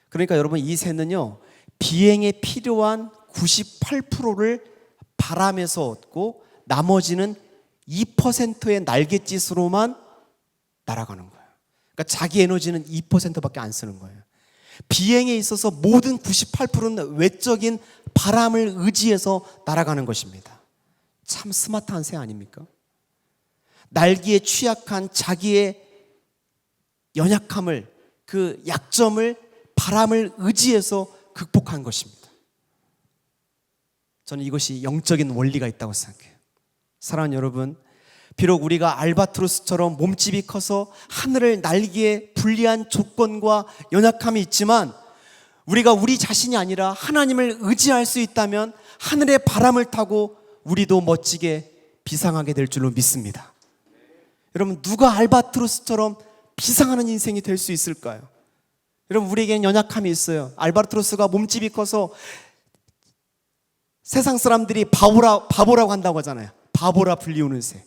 그러니까 여러분 이 새는요 비행에 필요한 98%를 바람에서 얻고 나머지는 2%의 날갯짓으로만 날아가는 거예요. 그러니까 자기 에너지는 2%밖에 안 쓰는 거예요. 비행에 있어서 모든 98%는 외적인 바람을 의지해서 날아가는 것입니다. 참 스마트한 새 아닙니까? 날개에 취약한 자기의 연약함을, 그 약점을 바람을 의지해서 극복한 것입니다. 저는 이것이 영적인 원리가 있다고 생각해요. 사랑하는 여러분, 비록 우리가 알바트로스처럼 몸집이 커서 하늘을 날기에 불리한 조건과 연약함이 있지만 우리가 우리 자신이 아니라 하나님을 의지할 수 있다면 하늘의 바람을 타고 우리도 멋지게 비상하게 될 줄로 믿습니다. 여러분 누가 알바트로스처럼 비상하는 인생이 될 수 있을까요? 여러분 우리에게는 연약함이 있어요. 알바트로스가 몸집이 커서 세상 사람들이 바보라고 한다고 하잖아요. 바보라 불리우는 새.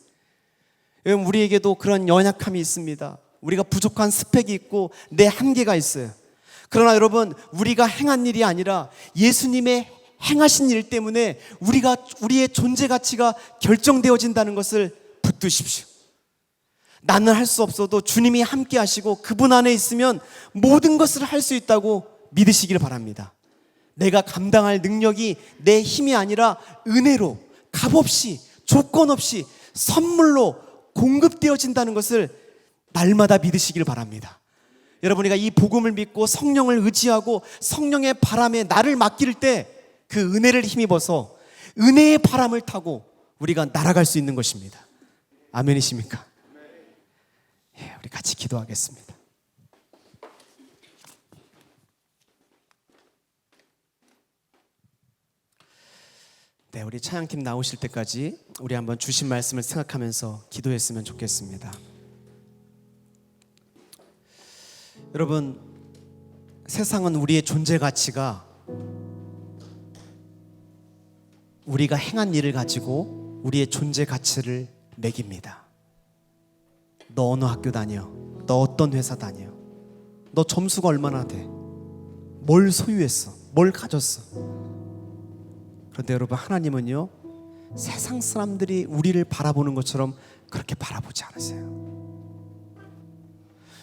여러분 우리에게도 그런 연약함이 있습니다. 우리가 부족한 스펙이 있고 내 한계가 있어요. 그러나 여러분 우리가 행한 일이 아니라 예수님의 행하신 일 때문에 우리의 존재 가치가 결정되어진다는 것을 붙드십시오. 나는 할 수 없어도 주님이 함께 하시고 그분 안에 있으면 모든 것을 할 수 있다고 믿으시길 바랍니다. 내가 감당할 능력이 내 힘이 아니라 은혜로 값없이 조건 없이 선물로 공급되어진다는 것을 날마다 믿으시길 바랍니다. 여러분 우리가 이 복음을 믿고 성령을 의지하고 성령의 바람에 나를 맡길 때 그 은혜를 힘입어서 은혜의 바람을 타고 우리가 날아갈 수 있는 것입니다. 아멘이십니까? 우리 같이 기도하겠습니다. 네, 우리 찬양팀 나오실 때까지 우리 한번 주신 말씀을 생각하면서 기도했으면 좋겠습니다. 여러분, 세상은 우리의 존재 가치가 우리가 행한 일을 가지고 우리의 존재 가치를 매깁니다. 너 어느 학교 다녀? 너 어떤 회사 다녀? 너 점수가 얼마나 돼? 뭘 소유했어? 뭘 가졌어? 그런데 여러분, 하나님은요, 세상 사람들이 우리를 바라보는 것처럼 그렇게 바라보지 않으세요.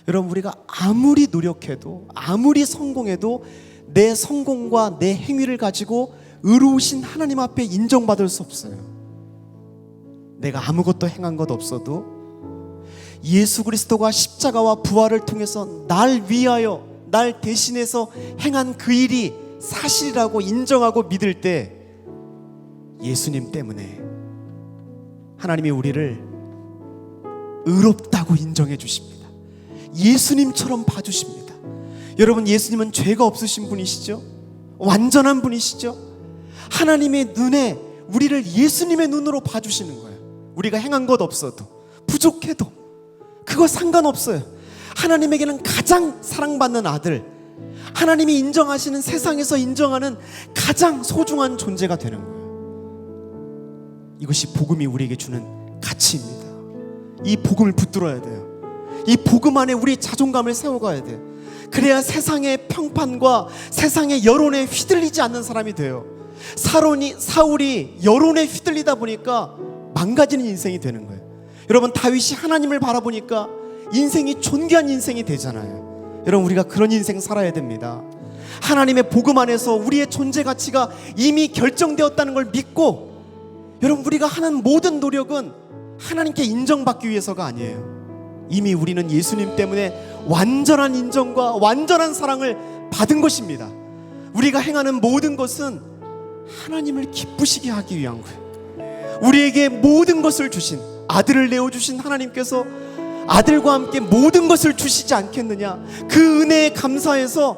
여러분, 우리가 아무리 노력해도, 아무리 성공해도 내 성공과 내 행위를 가지고 의로우신 하나님 앞에 인정받을 수 없어요. 내가 아무것도 행한 것 없어도 예수 그리스도가 십자가와 부활을 통해서 날 위하여, 날 대신해서 행한 그 일이 사실이라고 인정하고 믿을 때, 예수님 때문에 하나님이 우리를 의롭다고 인정해 주십니다. 예수님처럼 봐주십니다. 여러분, 예수님은 죄가 없으신 분이시죠? 완전한 분이시죠? 하나님의 눈에 우리를 예수님의 눈으로 봐주시는 거예요. 우리가 행한 것 없어도, 부족해도 그거 상관없어요. 하나님에게는 가장 사랑받는 아들, 하나님이 인정하시는, 세상에서 인정하는 가장 소중한 존재가 되는 거예요. 이것이 복음이 우리에게 주는 가치입니다. 이 복음을 붙들어야 돼요. 이 복음 안에 우리 자존감을 세워가야 돼요. 그래야 세상의 평판과 세상의 여론에 휘둘리지 않는 사람이 돼요. 사울이 여론에 휘둘리다 보니까 망가지는 인생이 되는 거예요. 여러분, 다윗이 하나님을 바라보니까 인생이 존귀한 인생이 되잖아요. 여러분, 우리가 그런 인생 살아야 됩니다. 하나님의 복음 안에서 우리의 존재 가치가 이미 결정되었다는 걸 믿고, 여러분, 우리가 하는 모든 노력은 하나님께 인정받기 위해서가 아니에요. 이미 우리는 예수님 때문에 완전한 인정과 완전한 사랑을 받은 것입니다. 우리가 행하는 모든 것은 하나님을 기쁘시게 하기 위한 거예요. 우리에게 모든 것을 주신, 아들을 내어주신 하나님께서 아들과 함께 모든 것을 주시지 않겠느냐, 그 은혜에 감사해서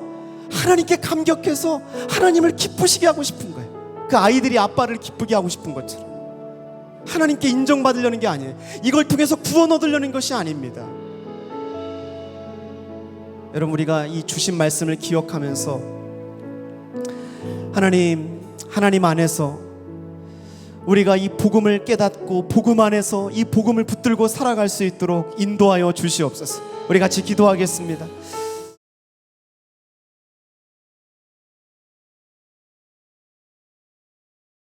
하나님께 감격해서 하나님을 기쁘시게 하고 싶은 거예요. 그 아이들이 아빠를 기쁘게 하고 싶은 것처럼 하나님께 인정받으려는 게 아니에요. 이걸 통해서 구원 얻으려는 것이 아닙니다. 여러분, 우리가 이 주신 말씀을 기억하면서 하나님 안에서 우리가 이 복음을 깨닫고 복음 안에서 이 복음을 붙들고 살아갈 수 있도록 인도하여 주시옵소서. 우리 같이 기도하겠습니다.